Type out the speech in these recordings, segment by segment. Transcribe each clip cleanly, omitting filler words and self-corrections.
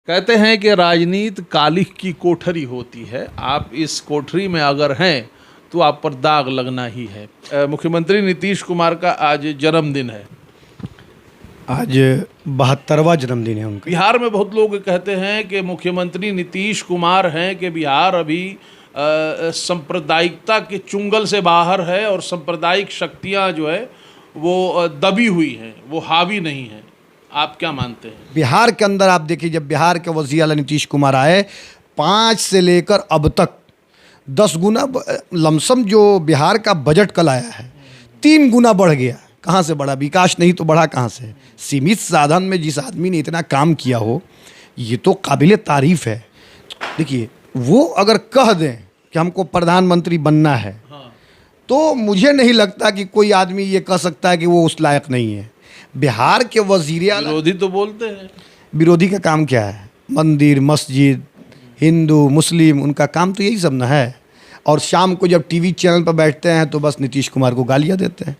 कहते हैं कि राजनीति काली की कोठरी होती है। आप इस कोठरी में अगर हैं तो आप पर दाग लगना ही है। मुख्यमंत्री नीतीश कुमार का आज जन्मदिन है। आज 72वां जन्मदिन है उनका। बिहार में बहुत लोग कहते हैं कि मुख्यमंत्री नीतीश कुमार हैं कि बिहार अभी सांप्रदायिकता के चुंगल से बाहर है और सांप्रदायिक शक्तियां जो है वो दबी हुई हैं, वो हावी नहीं हैं। आप क्या मानते हैं? बिहार के अंदर आप देखिए, जब बिहार के वज़ीर आला नीतीश कुमार आए, 5 से लेकर अब तक 10 गुना लमसम जो बिहार का बजट कल आया है 3 गुना बढ़ गया। कहाँ से बढ़ा? विकास नहीं तो बढ़ा कहाँ से? सीमित साधन में जिस आदमी ने इतना काम किया हो, ये तो काबिल तारीफ़ है। देखिए, वो अगर कह दें कि हमको प्रधानमंत्री बनना है, तो मुझे नहीं लगता कि कोई आदमी ये कह सकता है कि वो उस लायक नहीं है। बिहार के वज़ीर आला, विरोधी तो बोलते हैं। विरोधी का काम क्या है? मंदिर, मस्जिद, हिंदू, मुस्लिम, उनका काम तो यही सब ना है। और शाम को जब टीवी चैनल पर बैठते हैं तो बस नीतीश कुमार को गालियाँ देते हैं।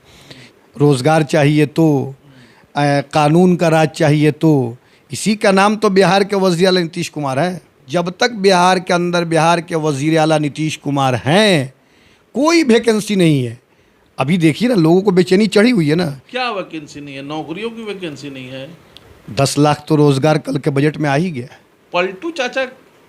रोज़गार चाहिए तो, कानून का राज चाहिए तो, इसी का नाम तो बिहार के वज़ीर आला नीतीश कुमार है। जब तक बिहार के अंदर बिहार के वज़ीर आला नीतीश कुमार हैं, कोई वैकेंसी नहीं है। अभी देखिए ना, लोगों को बेचैनी चढ़ी हुई है ना। क्या वैकेंसी नहीं है? नौकरियों की वैकेंसी नहीं है। 10 लाख तो रोज़गार कल के बजट में आ ही गया। पलटू चाचा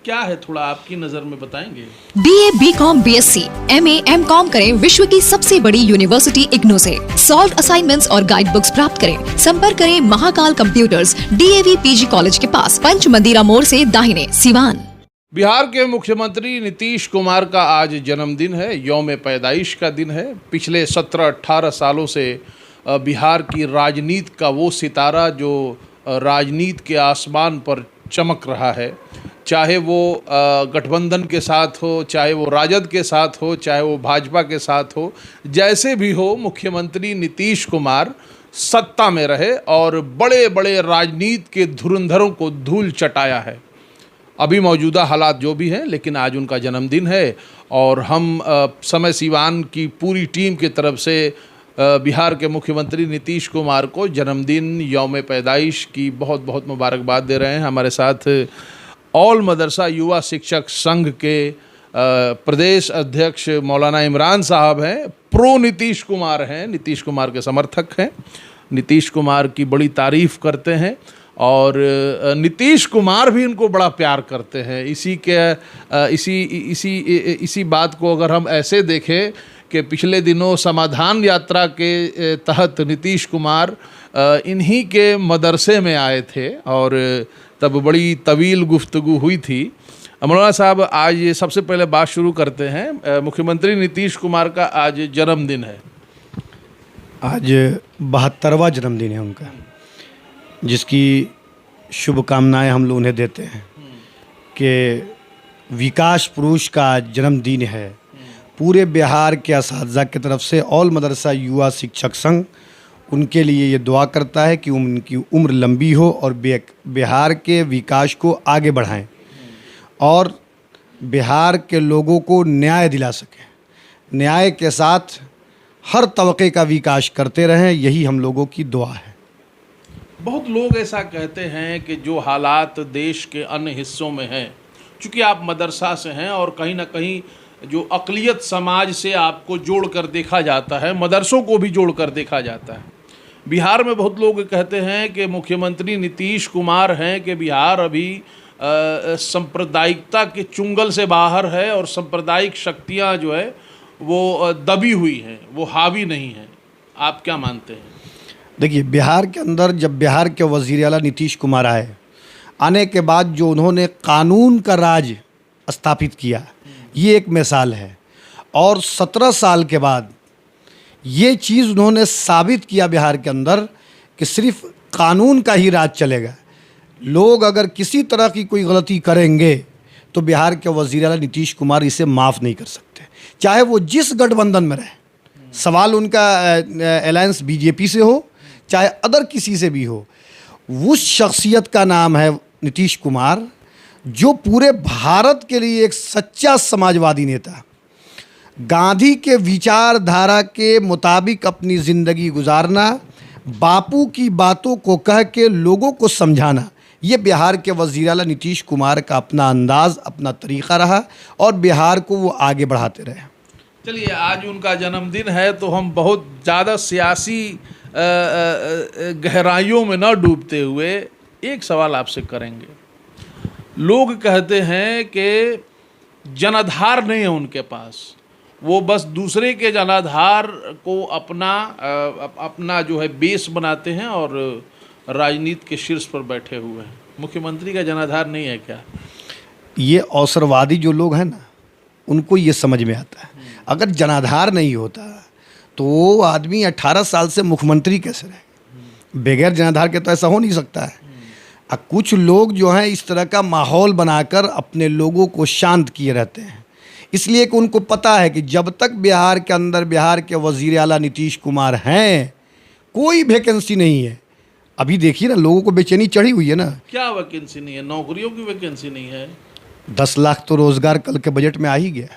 क्या है, थोड़ा आपकी नज़र में बताएंगे? BA, BCom, BSc, MA, MCom करें विश्व की सबसे बड़ी यूनिवर्सिटी इग्नू से। सॉल्व असाइनमेंट्स और गाइड बुक्स प्राप्त करें। संपर्क करें Mahakal computers, DAV PG college के पास, पंच मंदिरा मोड़ से दाहिने, सिवान। बिहार के मुख्यमंत्री नीतीश कुमार का आज जन्मदिन है, यौम पैदाइश का दिन है। पिछले 17-18 सालों से बिहार की राजनीति का वो सितारा जो राजनीति के आसमान पर चमक रहा है, चाहे वो गठबंधन के साथ हो, चाहे वो राजद के साथ हो, चाहे वो भाजपा के साथ हो, जैसे भी हो, मुख्यमंत्री नीतीश कुमार सत्ता में रहे और बड़े बड़े राजनीति के धुरंधरों को धूल चटाया है। अभी मौजूदा हालात जो भी हैं, लेकिन आज उनका जन्मदिन है और हम समय सिवान की पूरी टीम की तरफ से बिहार के मुख्यमंत्री नीतीश कुमार को जन्मदिन, यौम पैदाइश की बहुत बहुत मुबारकबाद दे रहे हैं। हमारे साथ ऑल मदरसा युवा शिक्षक संघ के प्रदेश अध्यक्ष मौलाना इमरान साहब हैं। प्रो नीतीश कुमार हैं, नीतीश कुमार के समर्थक हैं, नीतीश कुमार की बड़ी तारीफ़ करते हैं और नीतीश कुमार भी इनको बड़ा प्यार करते हैं। इसी बात को अगर हम ऐसे देखें कि पिछले दिनों समाधान यात्रा के तहत नीतीश कुमार इन्हीं के मदरसे में आए थे और तब बड़ी तवील गुफ्तगू हुई थी। मौलाना साहब, आज सबसे पहले बात शुरू करते हैं। मुख्यमंत्री नीतीश कुमार का आज जन्मदिन है। आज 72वां जन्मदिन है उनका, जिसकी शुभकामनाएं हम लोग उन्हें देते हैं कि विकास पुरुष का जन्मदिन है। पूरे बिहार के असातिज़ा की तरफ से ऑल मदरसा युवा शिक्षक संघ उनके लिए ये दुआ करता है कि उनकी उम्र लंबी हो और बिहार के विकास को आगे बढ़ाएं और बिहार के लोगों को न्याय दिला सकें। न्याय के साथ हर तबके का विकास करते रहें, यही हम लोगों की दुआ है। बहुत लोग ऐसा कहते हैं कि जो हालात देश के अन्य हिस्सों में हैं, चूँकि आप मदरसा से हैं और कहीं ना कहीं जो अक़लियत समाज से आपको जोड़ कर देखा जाता है, मदरसों को भी जोड़ कर देखा जाता है। बिहार में बहुत लोग कहते हैं कि मुख्यमंत्री नीतीश कुमार हैं कि बिहार अभी सांप्रदायिकता के चुंगल से बाहर है और सांप्रदायिक शक्तियां जो है वो दबी हुई हैं, वो हावी नहीं हैं। आप क्या मानते हैं? देखिए, बिहार के अंदर जब बिहार के वज़ीर आला नीतीश कुमार आने के बाद जो उन्होंने कानून का राज स्थापित किया, ये एक मिसाल है। और 17 साल के बाद ये चीज़ उन्होंने साबित किया बिहार के अंदर कि सिर्फ कानून का ही राज चलेगा। लोग अगर किसी तरह की कोई गलती करेंगे तो बिहार के वज़ीर आला नीतीश कुमार इसे माफ़ नहीं कर सकते, चाहे वो जिस गठबंधन में रहे। सवाल उनका अलायंस बीजेपी से हो, चाहे अदर किसी से भी हो। उस शख्सियत का नाम है नीतीश कुमार, जो पूरे भारत के लिए एक सच्चा समाजवादी नेता, गांधी के विचारधारा के मुताबिक अपनी ज़िंदगी गुजारना, बापू की बातों को कह के लोगों को समझाना, ये बिहार के वज़ीर आला नीतीश कुमार का अपना अंदाज़, अपना तरीक़ा रहा और बिहार को वो आगे बढ़ाते रहे। चलिए, आज उनका जन्मदिन है तो हम बहुत ज़्यादा सियासी गहराइयों में न डूबते हुए एक सवाल आपसे करेंगे। लोग कहते हैं कि जनाधार नहीं है उनके पास, वो बस दूसरे के जनाधार को अपना जो है बेस बनाते हैं और राजनीति के शीर्ष पर बैठे हुए हैं। मुख्यमंत्री का जनाधार नहीं है क्या? ये अवसरवादी जो लोग हैं ना, उनको ये समझ में आता है। अगर जनाधार नहीं होता तो वो आदमी 18 साल से मुख्यमंत्री कैसे रहे? बगैर जनाधार के तो ऐसा हो नहीं सकता है। कुछ लोग जो हैं इस तरह का माहौल बनाकर अपने लोगों को शांत किए रहते हैं, इसलिए कि उनको पता है कि जब तक बिहार के अंदर बिहार के वज़ीर आला नीतीश कुमार हैं, कोई वैकेंसी नहीं है। अभी देखिए ना, लोगों को बेचैनी चढ़ी हुई है ना। क्या वैकेंसी नहीं है? नौकरियों की वैकेंसी नहीं है। 10 लाख तो रोज़गार कल के बजट में आ ही गया।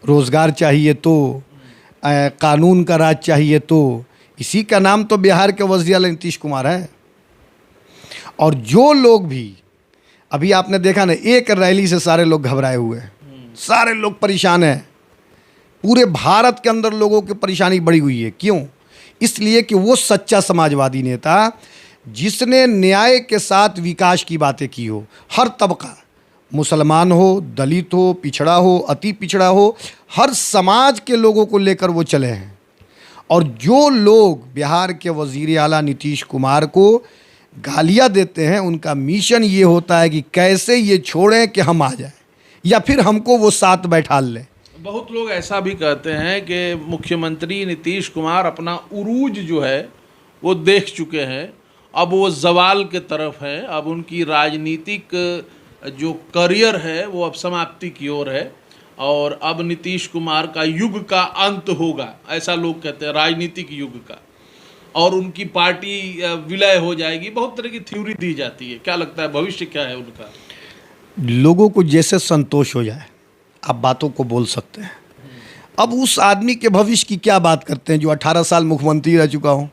रोज़गार चाहिए तो कानून का राज चाहिए, तो इसी का नाम तो बिहार के वज़ीर आला नीतीश कुमार है। और जो लोग भी अभी आपने देखा ना, एक रैली से सारे लोग घबराए हुए हैं, सारे लोग परेशान हैं। पूरे भारत के अंदर लोगों की परेशानी बढ़ी हुई है। क्यों? इसलिए कि वो सच्चा समाजवादी नेता जिसने न्याय के साथ विकास की बातें की हो, हर तबका, मुसलमान हो, दलित हो, पिछड़ा हो, अति पिछड़ा हो, हर समाज के लोगों को लेकर वो चले हैं। और जो लोग बिहार के वज़ीर आला नीतीश कुमार को गालियां देते हैं, उनका मिशन ये होता है कि कैसे ये छोड़ें कि हम आ जाएं या फिर हमको वो साथ बैठा लें। बहुत लोग ऐसा भी कहते हैं कि मुख्यमंत्री नीतीश कुमार अपना उरूज जो है वो देख चुके हैं, अब वो जवाल के तरफ है, अब उनकी राजनीतिक जो करियर है वो अब समाप्ति की ओर है और अब नीतीश कुमार का युग का अंत होगा, ऐसा लोग कहते हैं, राजनीतिक युग का, और उनकी पार्टी विलय हो जाएगी। बहुत तरह की थ्योरी दी जाती है। क्या लगता है, भविष्य क्या है उनका? लोगों को जैसे संतोष हो जाए आप बातों को बोल सकते हैं। अब उस आदमी के भविष्य की क्या बात करते हैं जो 18 साल मुख्यमंत्री रह चुका हो?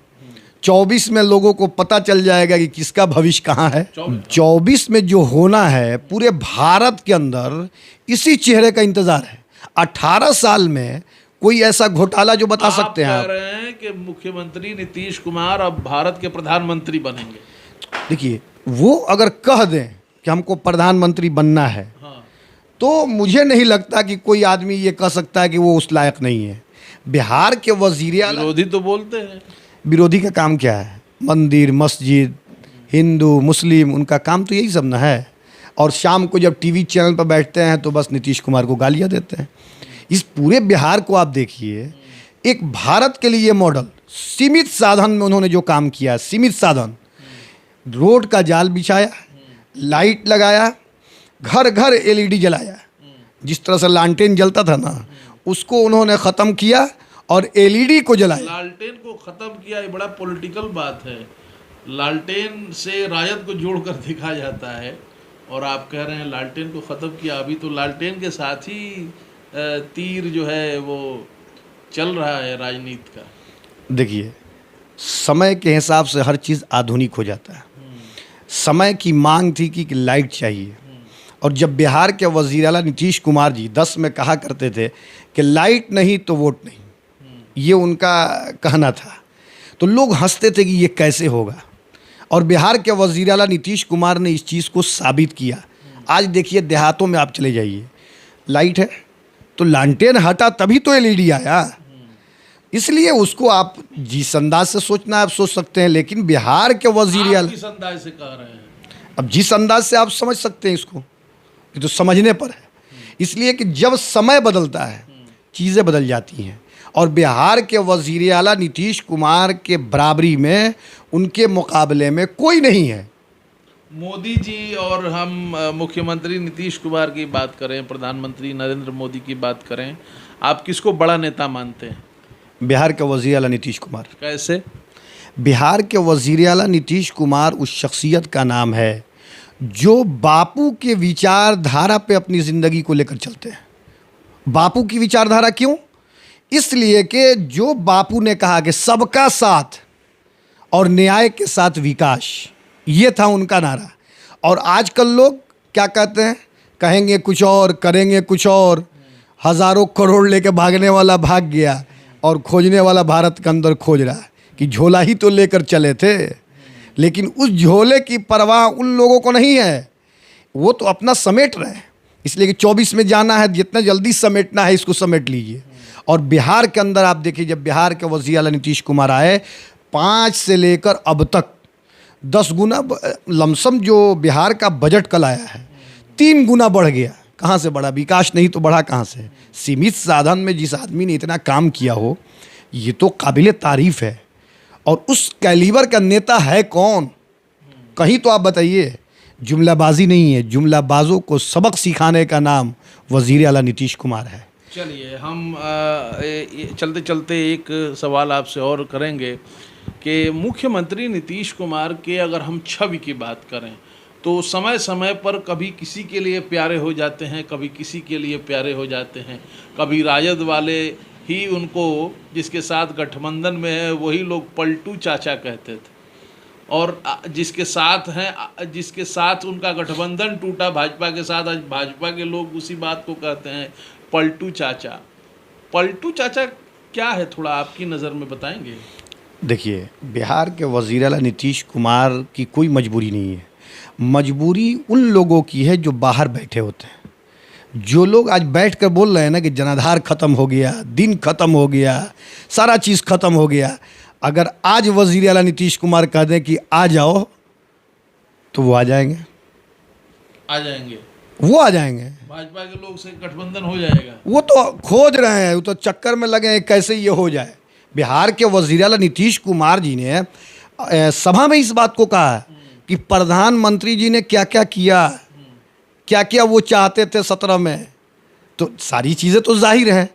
24 में लोगों को पता चल जाएगा कि किसका भविष्य कहाँ है। 24 में जो होना है पूरे भारत के अंदर इसी चेहरे का इंतजार है। 18 साल में कोई ऐसा घोटाला जो बता सकते हैं आप? कह रहे हैं कि मुख्यमंत्री नीतीश कुमार अब भारत के प्रधानमंत्री बनेंगे। देखिए, वो अगर कह दें कि हमको प्रधानमंत्री बनना है, तो मुझे नहीं लगता कि कोई आदमी ये कह सकता है कि वो उस लायक नहीं है। बिहार के वज़ीर आला, विरोधी तो बोलते हैं। विरोधी का काम क्या है? मंदिर, मस्जिद, हिंदू, मुस्लिम, उनका काम तो यही सब ना है। और शाम को जब टीवी चैनल पर बैठते हैं तो बस नीतीश कुमार को गालियाँ देते हैं। इस पूरे बिहार को आप देखिए, एक भारत के लिए मॉडल, सीमित साधन में उन्होंने जो काम किया, सीमित साधन, रोड का जाल बिछाया, लाइट लगाया, घर घर एलईडी जलाया। जिस तरह से लालटेन जलता था ना, उसको उन्होंने ख़त्म किया और एलईडी को जलाया। लालटेन को ख़त्म किया, ये बड़ा पॉलिटिकल बात है। लालटेन से रायत को जोड़कर दिखा जाता है और आप कह रहे हैं लालटेन को ख़त्म किया। अभी तो लालटेन के साथ ही तीर जो है वो चल रहा है राजनीति का। देखिए, समय के हिसाब से हर चीज़ आधुनिक हो जाता है। समय की मांग थी कि लाइट चाहिए, और जब बिहार के वज़ीर आला नीतीश कुमार जी 10 में कहा करते थे कि लाइट नहीं तो वोट नहीं, ये उनका कहना था, तो लोग हंसते थे कि ये कैसे होगा। और बिहार के वज़ीर आला नीतीश कुमार ने इस चीज़ को साबित किया। आज देखिए, देहातों में आप चले जाइए, लाइट है तो लालटेन हटा तभी तो एलईडी आया। इसलिए उसको आप जिस अंदाज से सोचना आप सोच सकते हैं, लेकिन बिहार के वज़ीर आला किस अंदाज से कह रहे हैं? अब जिस अंदाज से आप समझ सकते हैं इसको, ये तो समझने पर है। इसलिए कि जब समय बदलता है चीज़ें बदल जाती हैं, और बिहार के वज़ीर आला नीतीश कुमार के बराबरी में, उनके मुकाबले में कोई नहीं है। मोदी जी और हम मुख्यमंत्री नीतीश कुमार की बात करें, प्रधानमंत्री नरेंद्र मोदी की बात करें, आप किसको बड़ा नेता मानते हैं? बिहार के वज़ीर आला नीतीश कुमार। कैसे? बिहार के वज़ीर आला नीतीश कुमार उस शख्सियत का नाम है जो बापू के विचारधारा पे अपनी ज़िंदगी को लेकर चलते हैं। बापू की विचारधारा क्यों? इसलिए कि जो बापू ने कहा कि सबका साथ और न्याय के साथ विकास, ये था उनका नारा। और आजकल लोग क्या कहते हैं, कहेंगे कुछ और करेंगे कुछ और, हज़ारों करोड़ लेके भागने वाला भाग गया और खोजने वाला भारत के अंदर खोज रहा है कि झोला ही तो लेकर चले थे, लेकिन उस झोले की परवाह उन लोगों को नहीं है, वो तो अपना समेट रहे हैं। इसलिए कि 24 में जाना है, जितना जल्दी समेटना है इसको समेट लीजिए। और बिहार के अंदर आप देखिए, जब बिहार के वज़ीर आला नीतीश कुमार आए, 5 से लेकर अब तक 10 गुना लमसम जो बिहार का बजट कल आया है 3 गुना बढ़ गया। कहाँ से बढ़ा? विकास नहीं तो बढ़ा कहाँ से? सीमित साधन में जिस आदमी ने इतना काम किया हो, ये तो काबिल तारीफ़ है। और उस कैलिबर का नेता है कौन? कहीं तो आप बताइए। जुमलाबाजी नहीं है, जुमलाबाजों को सबक सिखाने का नाम वज़ीर आला नीतीश कुमार है। चलिए, हम चलते चलते एक सवाल आपसे और करेंगे कि मुख्यमंत्री नीतीश कुमार के अगर हम छवि की बात करें तो समय समय पर कभी किसी के लिए प्यारे हो जाते हैं, कभी किसी के लिए प्यारे हो जाते हैं। कभी राजद वाले ही उनको, जिसके साथ गठबंधन में है, वही लोग पलटू चाचा कहते थे, और जिसके साथ उनका गठबंधन टूटा भाजपा के साथ, आज भाजपा के लोग उसी बात को कहते हैं पलटू चाचा। पलटू चाचा क्या है, थोड़ा आपकी नज़र में बताएंगे? देखिए, बिहार के वज़ीर आला नीतीश कुमार की कोई मजबूरी नहीं है। मजबूरी उन लोगों की है जो बाहर बैठे होते हैं। जो लोग आज बैठ कर बोल रहे हैं ना कि जनाधार ख़त्म हो गया, दिन ख़त्म हो गया, सारा चीज़ ख़त्म हो गया, अगर आज वज़ीर आला नीतीश कुमार कह दें कि आ जाओ, तो वो आ जाएंगे। वो आ जाएंगे। भाजपा के लोग से गठबंधन हो जाएगा। वो तो खोज रहे हैं, वो तो चक्कर में लगे हैं कैसे ये हो जाए। बिहार के वज़ीर आला नीतीश कुमार जी ने सभा में इस बात को कहा कि प्रधानमंत्री जी ने क्या क्या किया, क्या क्या वो चाहते थे 17 में, तो सारी चीज़ें तो जाहिर हैं।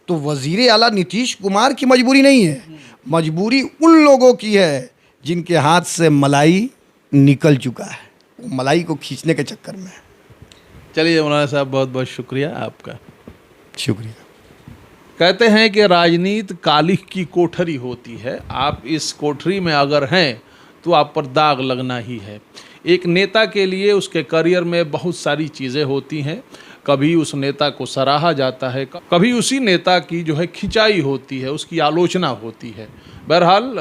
तो वज़ीर आला नीतीश कुमार की मजबूरी नहीं है, मजबूरी उन लोगों की है जिनके हाथ से मलाई निकल चुका है, वो मलाई को खींचने के चक्कर में। चलिए मौलाना साहब, बहुत बहुत शुक्रिया आपका। शुक्रिया। कहते हैं कि राजनीति कालिख की कोठरी होती है। आप इस कोठरी में अगर हैं तो आप पर दाग लगना ही है। एक नेता के लिए उसके करियर में बहुत सारी चीज़ें होती हैं। कभी उस नेता को सराहा जाता है, कभी उसी नेता की जो है खिंचाई होती है, उसकी आलोचना होती है। बहरहाल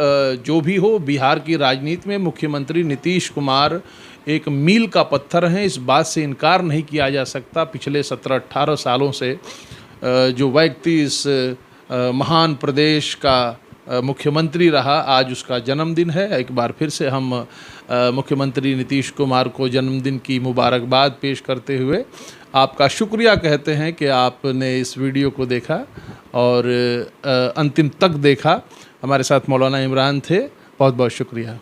जो भी हो, बिहार की राजनीति में मुख्यमंत्री नीतीश कुमार एक मील का पत्थर हैं, इस बात से इनकार नहीं किया जा सकता। पिछले 17-18 सालों से जो व्यक्ति इस महान प्रदेश का मुख्यमंत्री रहा, आज उसका जन्मदिन है। एक बार फिर से हम मुख्यमंत्री नीतीश कुमार को जन्मदिन की मुबारकबाद पेश करते हुए आपका शुक्रिया कहते हैं कि आपने इस वीडियो को देखा और अंतिम तक देखा। हमारे साथ मौलाना इमरान थे, बहुत बहुत शुक्रिया।